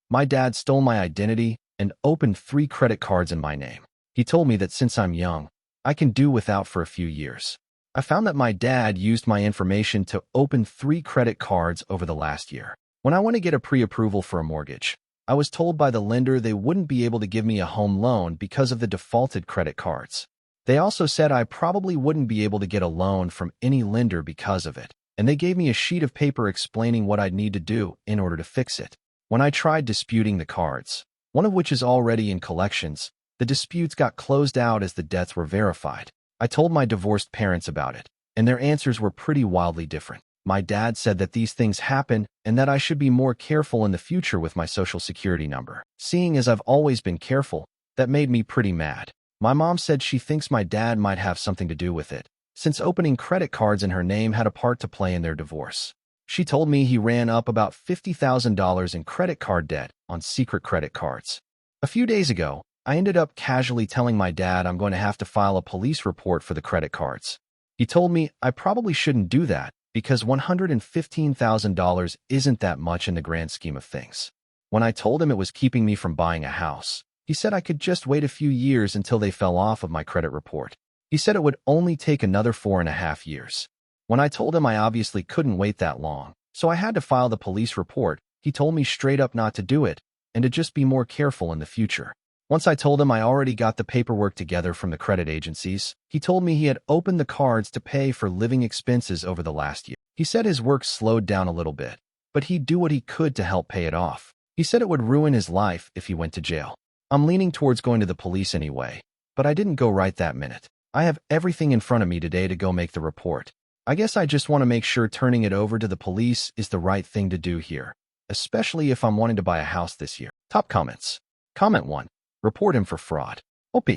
My dad stole my identity and opened 3 credit cards in my name. He told me that since I'm young, I can do without for a few years. I found that my dad used my information to open 3 credit cards over the last year. When I want to get a pre-approval for a mortgage, I was told by the lender they wouldn't be able to give me a home loan because of the defaulted credit cards. They also said I probably wouldn't be able to get a loan from any lender because of it, and they gave me a sheet of paper explaining what I'd need to do in order to fix it. When I tried disputing the cards, one of which is already in collections, the disputes got closed out as the debts were verified. I told my divorced parents about it, and their answers were pretty wildly different. My dad said that these things happen and that I should be more careful in the future with my social security number. Seeing as I've always been careful, that made me pretty mad. My mom said she thinks my dad might have something to do with it, since opening credit cards in her name had a part to play in their divorce. She told me he ran up about $50,000 in credit card debt on secret credit cards. A few days ago, I ended up casually telling my dad I'm going to have to file a police report for the credit cards. He told me I probably shouldn't do that because $115,000 isn't that much in the grand scheme of things. When I told him it was keeping me from buying a house, he said I could just wait a few years until they fell off of my credit report. He said it would only take another 4.5 years. When I told him I obviously couldn't wait that long, so I had to file the police report, he told me straight up not to do it and to just be more careful in the future. Once I told him I already got the paperwork together from the credit agencies, he told me he had opened the cards to pay for living expenses over the last year. He said his work slowed down a little bit, but he'd do what he could to help pay it off. He said it would ruin his life if he went to jail. I'm leaning towards going to the police anyway, but I didn't go right that minute. I have everything in front of me today to go make the report. I guess I just want to make sure turning it over to the police is the right thing to do here, especially if I'm wanting to buy a house this year. Top comments. Comment 1. Report him for fraud. OP.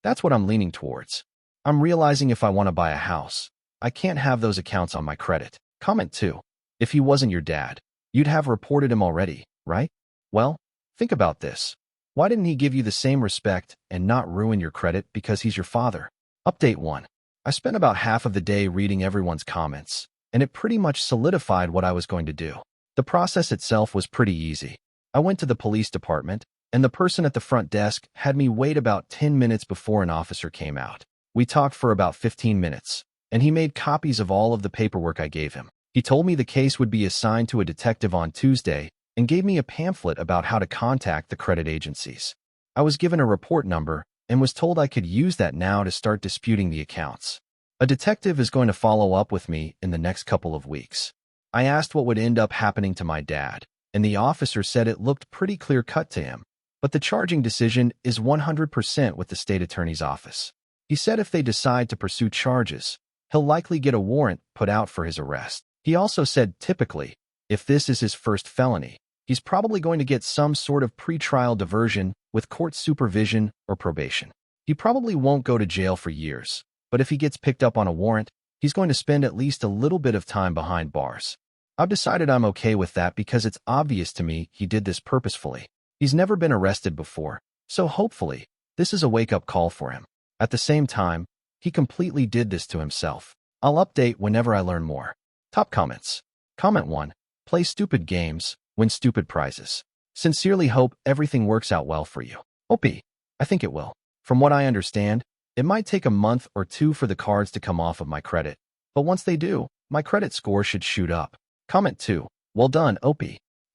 That's what I'm leaning towards. I'm realizing if I want to buy a house, I can't have those accounts on my credit. Comment 2. If he wasn't your dad, you'd have reported him already, right? Well, think about this. Why didn't he give you the same respect and not ruin your credit because he's your father? Update 1. I spent about half of the day reading everyone's comments, and it pretty much solidified what I was going to do. The process itself was pretty easy. I went to the police department, and the person at the front desk had me wait about 10 minutes before an officer came out. We talked for about 15 minutes, and he made copies of all of the paperwork I gave him. He told me the case would be assigned to a detective on Tuesday and gave me a pamphlet about how to contact the credit agencies. I was given a report number and was told I could use that now to start disputing the accounts. A detective is going to follow up with me in the next couple of weeks. I asked what would end up happening to my dad, and the officer said it looked pretty clear-cut to him. But the charging decision is 100% with the state attorney's office. He said if they decide to pursue charges, he'll likely get a warrant put out for his arrest. He also said typically, if this is his first felony, he's probably going to get some sort of pretrial diversion with court supervision or probation. He probably won't go to jail for years, but if he gets picked up on a warrant, he's going to spend at least a little bit of time behind bars. I've decided I'm okay with that because it's obvious to me he did this purposefully. He's never been arrested before, so hopefully, this is a wake-up call for him. At the same time, he completely did this to himself. I'll update whenever I learn more. Top comments. Comment 1. Play stupid games, win stupid prizes. Sincerely hope everything works out well for you. OP. I think it will. From what I understand, it might take a month or 2 for the cards to come off of my credit, but once they do, my credit score should shoot up. Comment 2. Well done, OP.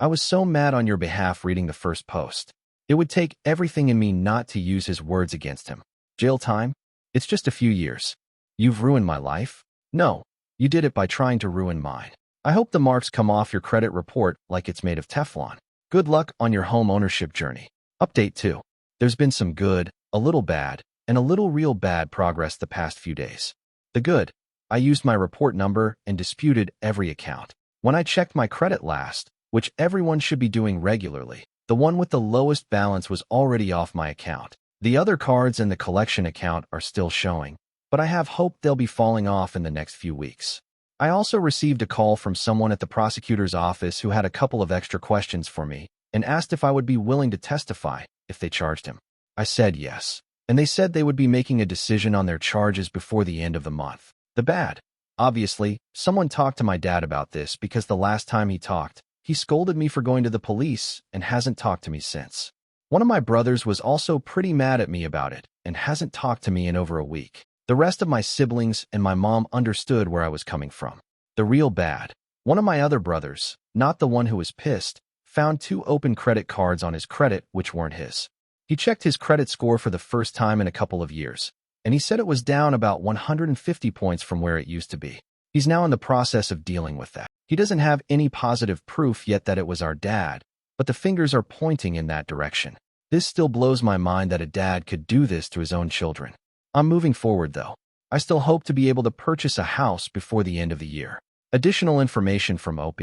I was so mad on your behalf reading the first post. It would take everything in me not to use his words against him. Jail time? It's just a few years. You've ruined my life? No, you did it by trying to ruin mine. I hope the marks come off your credit report like it's made of Teflon. Good luck on your home ownership journey. Update 2. There's been some good, a little bad, and a little real bad progress the past few days. The good, I used my report number and disputed every account. When I checked my credit last, which everyone should be doing regularly, the one with the lowest balance was already off my account. The other cards in the collection account are still showing, but I have hope they'll be falling off in the next few weeks. I also received a call from someone at the prosecutor's office who had a couple of extra questions for me and asked if I would be willing to testify if they charged him. I said yes, and they said they would be making a decision on their charges before the end of the month. The bad. Obviously, someone talked to my dad about this because the last time he talked, He scolded me for going to the police and hasn't talked to me since. One of my brothers was also pretty mad at me about it and hasn't talked to me in over a week. The rest of my siblings and my mom understood where I was coming from. The real bad. One of my other brothers, not the one who was pissed, found 2 open credit cards on his credit which weren't his. He checked his credit score for the first time in a couple of years, and he said it was down about 150 points from where it used to be. He's now in the process of dealing with that. He doesn't have any positive proof yet that it was our dad, but the fingers are pointing in that direction. This still blows my mind that a dad could do this to his own children. I'm moving forward though. I still hope to be able to purchase a house before the end of the year. Additional information from OP.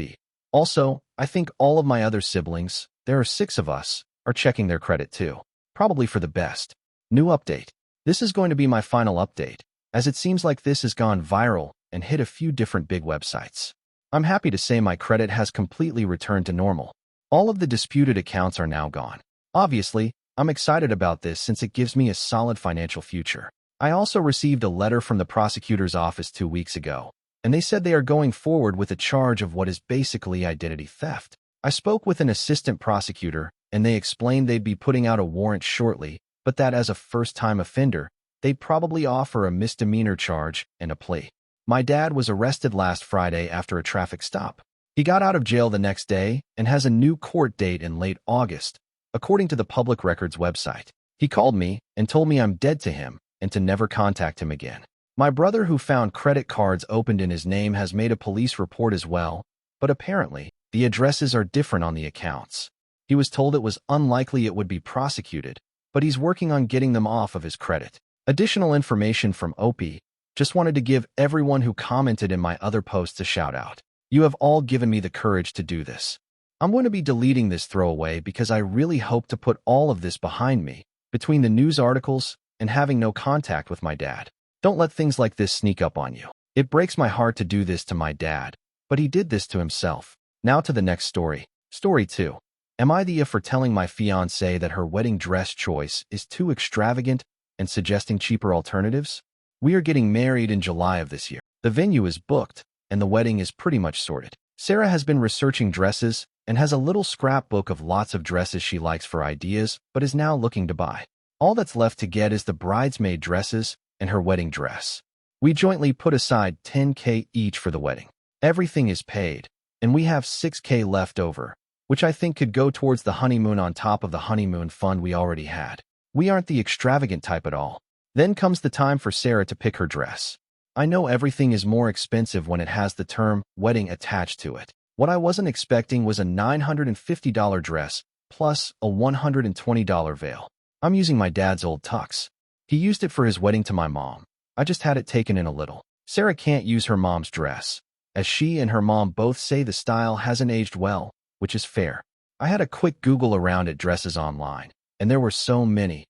Also, I think all of my other siblings, there are 6 of us, are checking their credit too. Probably for the best. New update. This is going to be my final update, as it seems like this has gone viral and hit a few different big websites. I'm happy to say my credit has completely returned to normal. All of the disputed accounts are now gone. Obviously, I'm excited about this since it gives me a solid financial future. I also received a letter from the prosecutor's office 2 weeks ago, and they said they are going forward with a charge of what is basically identity theft. I spoke with an assistant prosecutor, and they explained they'd be putting out a warrant shortly, but that as a first-time offender, they'd probably offer a misdemeanor charge and a plea. My dad was arrested last Friday after a traffic stop. He got out of jail the next day and has a new court date in late August, according to the Public Records website. He called me and told me I'm dead to him and to never contact him again. My brother, who found credit cards opened in his name, has made a police report as well, but apparently, the addresses are different on the accounts. He was told it was unlikely it would be prosecuted, but he's working on getting them off of his credit. Additional information from OP. Just wanted to give everyone who commented in my other posts a shout out. You have all given me the courage to do this. I'm going to be deleting this throwaway because I really hope to put all of this behind me, between the news articles and having no contact with my dad. Don't let things like this sneak up on you. It breaks my heart to do this to my dad, but he did this to himself. Now to the next story. Story 2. Am I the for telling my fiancée that her wedding dress choice is too extravagant and suggesting cheaper alternatives? We are getting married in July of this year. The venue is booked, and the wedding is pretty much sorted. Sarah has been researching dresses and has a little scrapbook of lots of dresses she likes for ideas, but is now looking to buy. All that's left to get is the bridesmaid dresses and her wedding dress. We jointly put aside $10K each for the wedding. Everything is paid, and we have $6K left over, which I think could go towards the honeymoon on top of the honeymoon fund we already had. We aren't the extravagant type at all. Then comes the time for Sarah to pick her dress. I know everything is more expensive when it has the term wedding attached to it. What I wasn't expecting was a $950 dress plus a $120 veil. I'm using my dad's old tux. He used it for his wedding to my mom. I just had it taken in a little. Sarah can't use her mom's dress, as she and her mom both say the style hasn't aged well, which is fair. I had a quick Google around at dresses online, and there were so many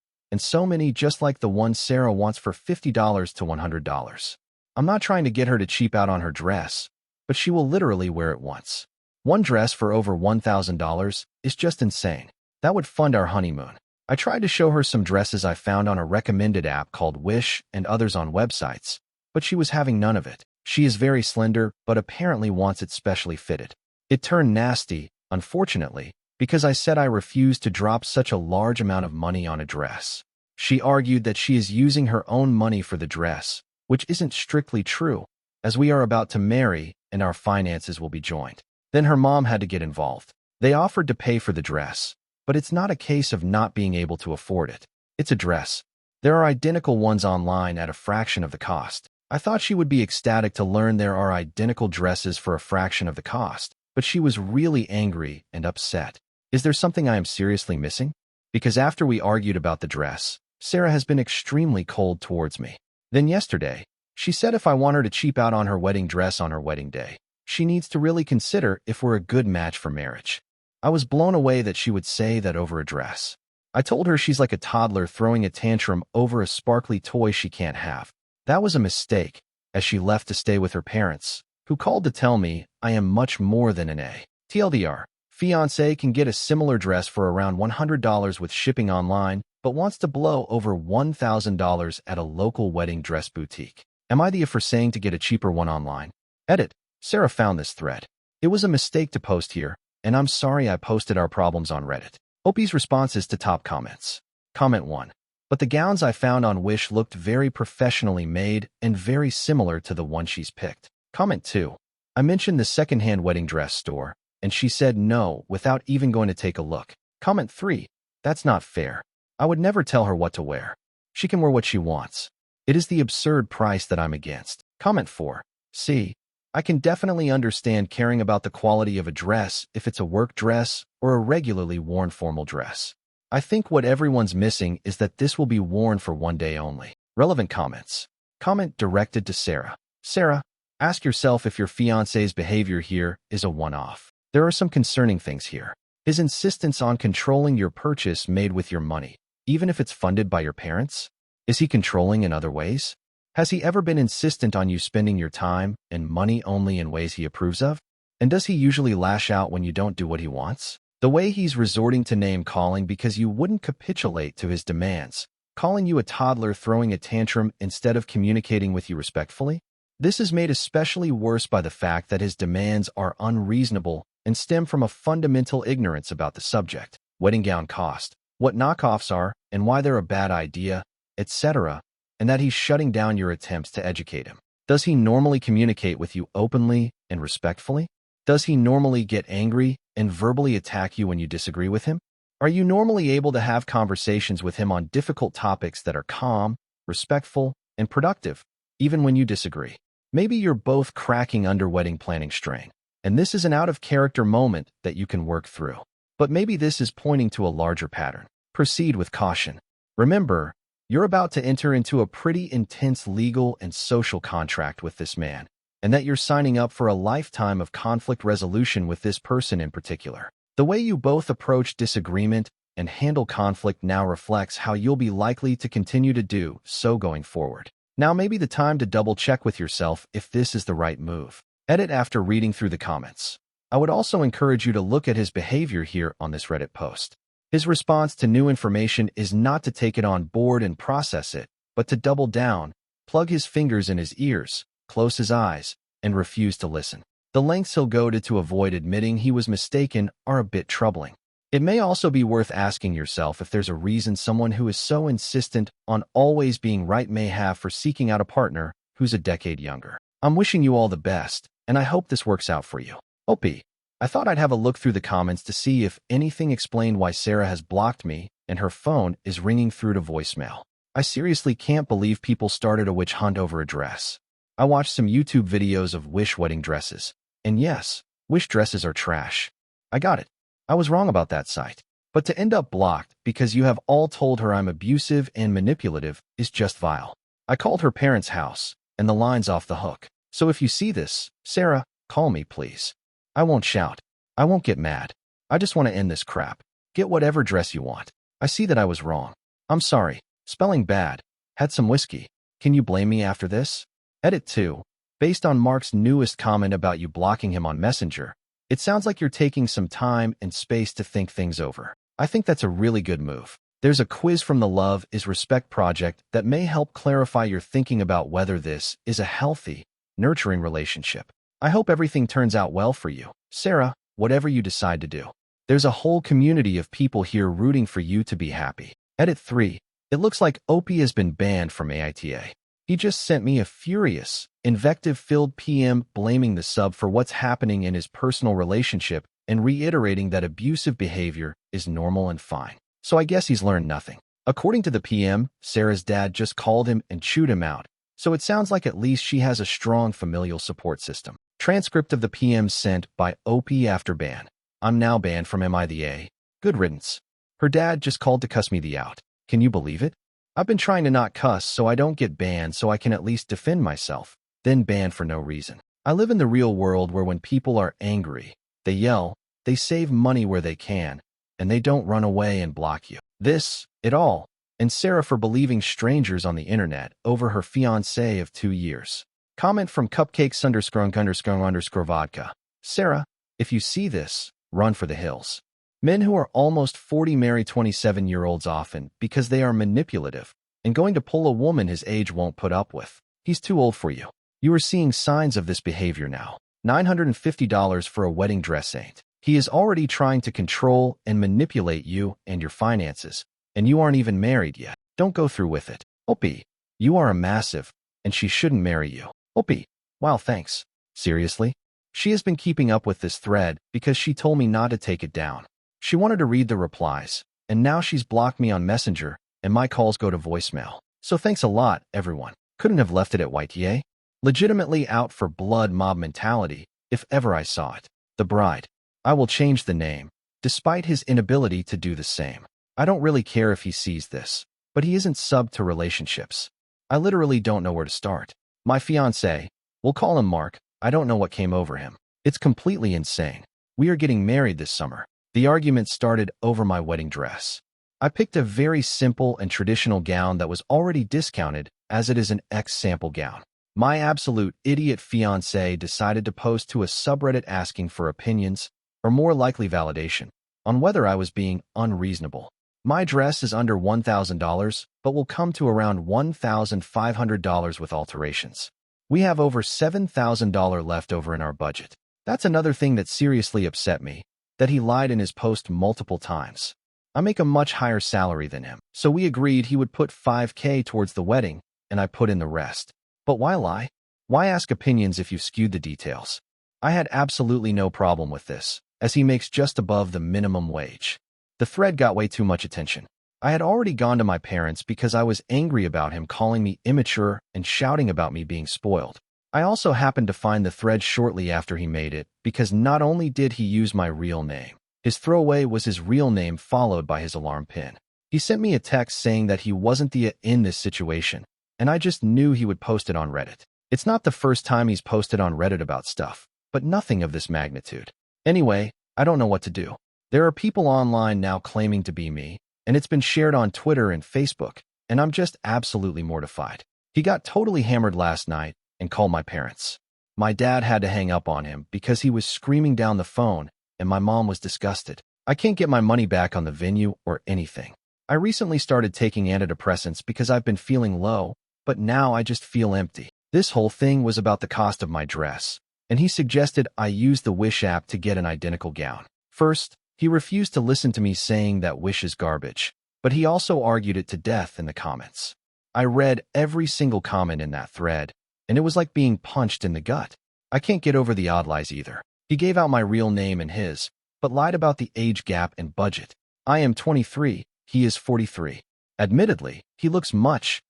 just like the one Sarah wants for $50 to $100. I'm not trying to get her to cheap out on her dress, but she will literally wear it once. One dress for over $1,000 is just insane. That would fund our honeymoon. I tried to show her some dresses I found on a recommended app called Wish and others on websites, but she was having none of it. She is very slender, but apparently wants it specially fitted. It turned nasty, unfortunately, because I said I refused to drop such a large amount of money on a dress. She argued that she is using her own money for the dress, which isn't strictly true, as we are about to marry and our finances will be joined. Then her mom had to get involved. They offered to pay for the dress, but it's not a case of not being able to afford it. It's a dress. There are identical ones online at a fraction of the cost. I thought she would be ecstatic to learn there are identical dresses for a fraction of the cost, but she was really angry and upset. Is there something I am seriously missing? Because after we argued about the dress, Sarah has been extremely cold towards me. Then yesterday, she said if I want her to cheap out on her wedding dress on her wedding day, she needs to really consider if we're a good match for marriage. I was blown away that she would say that over a dress. I told her she's like a toddler throwing a tantrum over a sparkly toy she can't have. That was a mistake, as she left to stay with her parents, who called to tell me I am much more than an A. TLDR, fiancé can get a similar dress for around $100 with shipping online, but wants to blow over $1,000 at a local wedding dress boutique. Am I the for saying to get a cheaper one online? Edit. Sarah found this thread. It was a mistake to post here, and I'm sorry I posted our problems on Reddit. Opie's responses to top comments. Comment 1. But the gowns I found on Wish looked very professionally made and very similar to the one she's picked. Comment 2. I mentioned the secondhand wedding dress store, and she said no without even going to take a look. Comment 3. That's not fair. I would never tell her what to wear. She can wear what she wants. It is the absurd price that I'm against. Comment 4. See, I can definitely understand caring about the quality of a dress if it's a work dress or a regularly worn formal dress. I think what everyone's missing is that this will be worn for one day only. Relevant comments. Comment directed to Sarah. Sarah, ask yourself if your fiancé's behavior here is a one-off. There are some concerning things here. His insistence on controlling your purchase made with your money, even if it's funded by your parents? Is he controlling in other ways? Has he ever been insistent on you spending your time and money only in ways he approves of? And does he usually lash out when you don't do what he wants? The way he's resorting to name-calling because you wouldn't capitulate to his demands, calling you a toddler throwing a tantrum instead of communicating with you respectfully? This is made especially worse by the fact that his demands are unreasonable and stem from a fundamental ignorance about the subject, wedding gown cost, what knockoffs are and why they're a bad idea, etc., and that he's shutting down your attempts to educate him. Does he normally communicate with you openly and respectfully? Does he normally get angry and verbally attack you when you disagree with him? Are you normally able to have conversations with him on difficult topics that are calm, respectful, and productive, even when you disagree? Maybe you're both cracking under wedding planning strain, and this is an out-of-character moment that you can work through. But maybe this is pointing to a larger pattern. Proceed with caution. Remember, you're about to enter into a pretty intense legal and social contract with this man, and that you're signing up for a lifetime of conflict resolution with this person in particular. The way you both approach disagreement and handle conflict now reflects how you'll be likely to continue to do so going forward. Now may be the time to double-check with yourself if this is the right move. Edit after reading through the comments. I would also encourage you to look at his behavior here on this Reddit post. His response to new information is not to take it on board and process it, but to double down, plug his fingers in his ears, close his eyes, and refuse to listen. The lengths he'll go to avoid admitting he was mistaken are a bit troubling. It may also be worth asking yourself if there's a reason someone who is so insistent on always being right may have for seeking out a partner who's a decade younger. I'm wishing you all the best, and I hope this works out for you. Opie, I thought I'd have a look through the comments to see if anything explained why Sarah has blocked me and her phone is ringing through to voicemail. I seriously can't believe people started a witch hunt over a dress. I watched some YouTube videos of Wish wedding dresses, and yes, Wish dresses are trash. I got it. I was wrong about that site. But to end up blocked because you have all told her I'm abusive and manipulative is just vile. I called her parents' house, and the line's off the hook. So if you see this, Sarah, call me, please. I won't shout. I won't get mad. I just want to end this crap. Get whatever dress you want. I see that I was wrong. I'm sorry. Spelling bad. Had some whiskey. Can you blame me after this? Edit 2. Based on Mark's newest comment about you blocking him on Messenger, it sounds like you're taking some time and space to think things over. I think that's a really good move. There's a quiz from the Love is Respect project that may help clarify your thinking about whether this is a healthy, nurturing relationship. I hope everything turns out well for you, Sarah, whatever you decide to do. There's a whole community of people here rooting for you to be happy. Edit 3. It looks like Opie has been banned from AITA. He just sent me a furious, invective-filled PM blaming the sub for what's happening in his personal relationship and reiterating that abusive behavior is normal and fine. So I guess he's learned nothing. According to the PM, Sarah's dad just called him and chewed him out, so it sounds like at least she has a strong familial support system. Transcript of the PM sent by Opie after ban. I'm now banned from MIDA. Good riddance. Her dad just called to cuss me the out. Can you believe it? I've been trying to not cuss so I don't get banned so I can at least defend myself, then banned for no reason. I live in the real world where when people are angry, they yell, they save money where they can, and they don't run away and block you. This, it all, and Sarah for believing strangers on the internet over her fiancé of 2 years. Comment from Cupcakes___vodka. Sarah, if you see this, run for the hills. Men who are almost 40 marry 27-year-olds often because they are manipulative and going to pull a woman his age won't put up with. He's too old for you. You are seeing signs of this behavior now. $950 for a wedding dress ain't He is already trying to control and manipulate you and your finances, and you aren't even married yet. Don't go through with it. Opie, you are a massive, and she shouldn't marry you. Opie, wow, thanks. Seriously? She has been keeping up with this thread because she told me not to take it down. She wanted to read the replies, and now she's blocked me on Messenger, and my calls go to voicemail. So thanks a lot, everyone. Couldn't have left it at YTA. Legitimately out for blood mob mentality, if ever I saw it. The Bride. I will change the name, despite his inability to do the same. I don't really care if he sees this, but he isn't sub to relationships. I literally don't know where to start. My fiancé, we'll call him Mark, I don't know what came over him. It's completely insane. We are getting married this summer. The argument started over my wedding dress. I picked a very simple and traditional gown that was already discounted as it is an X-sample gown. My absolute idiot fiancé decided to post to a subreddit asking for opinions, or more likely validation, on whether I was being unreasonable. My dress is under $1,000, but will come to around $1,500 with alterations. We have over $7,000 left over in our budget. That's another thing that seriously upset me, that he lied in his post multiple times. I make a much higher salary than him, so we agreed he would put $5,000 towards the wedding, and I put in the rest. But why lie? Why ask opinions if you've skewed the details? I had absolutely no problem with this, as he makes just above the minimum wage. The thread got way too much attention. I had already gone to my parents because I was angry about him calling me immature and shouting about me being spoiled. I also happened to find the thread shortly after he made it because not only did he use my real name, his throwaway was his real name followed by his alarm pin. He sent me a text saying that he wasn't the in this situation, and I just knew he would post it on Reddit. It's not the first time he's posted on Reddit about stuff, but nothing of this magnitude. Anyway, I don't know what to do. There are people online now claiming to be me, and it's been shared on Twitter and Facebook, and I'm just absolutely mortified. He got totally hammered last night and called my parents. My dad had to hang up on him because he was screaming down the phone, and my mom was disgusted. I can't get my money back on the venue or anything. I recently started taking antidepressants because I've been feeling low, but now I just feel empty. This whole thing was about the cost of my dress, and he suggested I use the Wish app to get an identical gown. First, he refused to listen to me saying that Wish is garbage, but he also argued it to death in the comments. I read every single comment in that thread, and it was like being punched in the gut. I can't get over the odd lies either. He gave out my real name and his, but lied about the age gap and budget. I am 23, he is 43. Admittedly, he looks much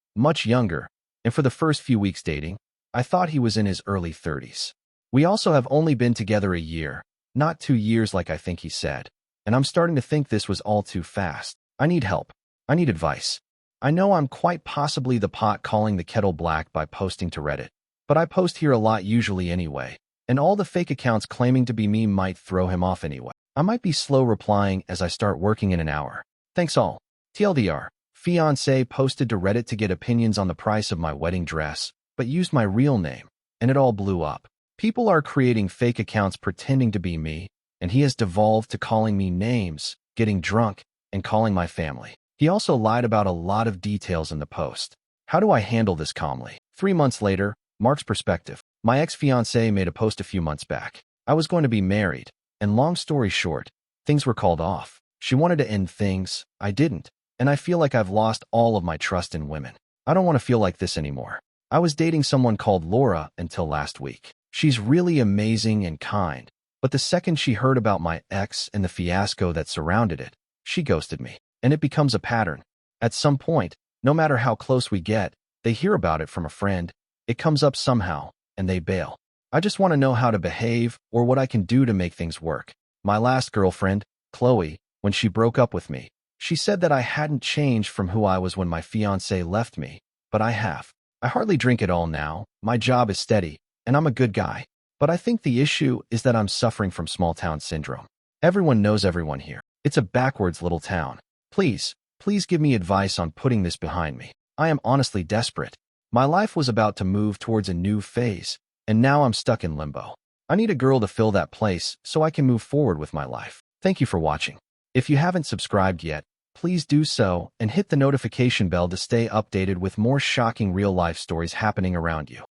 younger, and for the first few weeks dating, I thought he was in his early 30s. We also have only been together a year, not 2 years like I think he said, and I'm starting to think this was all too fast. I need help. I need advice. I know I'm quite possibly the pot calling the kettle black by posting to Reddit, but I post here a lot usually anyway, and all the fake accounts claiming to be me might throw him off anyway. I might be slow replying as I start working in an hour. Thanks all. TLDR, fiancé posted to Reddit to get opinions on the price of my wedding dress, but used my real name, and it all blew up. People are creating fake accounts pretending to be me, and he has devolved to calling me names, getting drunk, and calling my family. He also lied about a lot of details in the post. How do I handle this calmly? 3 months later, Mark's perspective. My ex-fiancé made a post a few months back. I was going to be married, and long story short, things were called off. She wanted to end things, I didn't, and I feel like I've lost all of my trust in women. I don't want to feel like this anymore. I was dating someone called Laura until last week. She's really amazing and kind, but the second she heard about my ex and the fiasco that surrounded it, she ghosted me. And it becomes a pattern. At some point, no matter how close we get, they hear about it from a friend, it comes up somehow, and they bail. I just want to know how to behave or what I can do to make things work. My last girlfriend, Chloe, when she broke up with me, she said that I hadn't changed from who I was when my fiancé left me, but I have. I hardly drink at all now, my job is steady, and I'm a good guy. But I think the issue is that I'm suffering from small-town syndrome. Everyone knows everyone here. It's a backwards little town. Please give me advice on putting this behind me. I am honestly desperate. My life was about to move towards a new phase, and now I'm stuck in limbo. I need a girl to fill that place so I can move forward with my life. Thank you for watching. If you haven't subscribed yet, please do so and hit the notification bell to stay updated with more shocking real-life stories happening around you.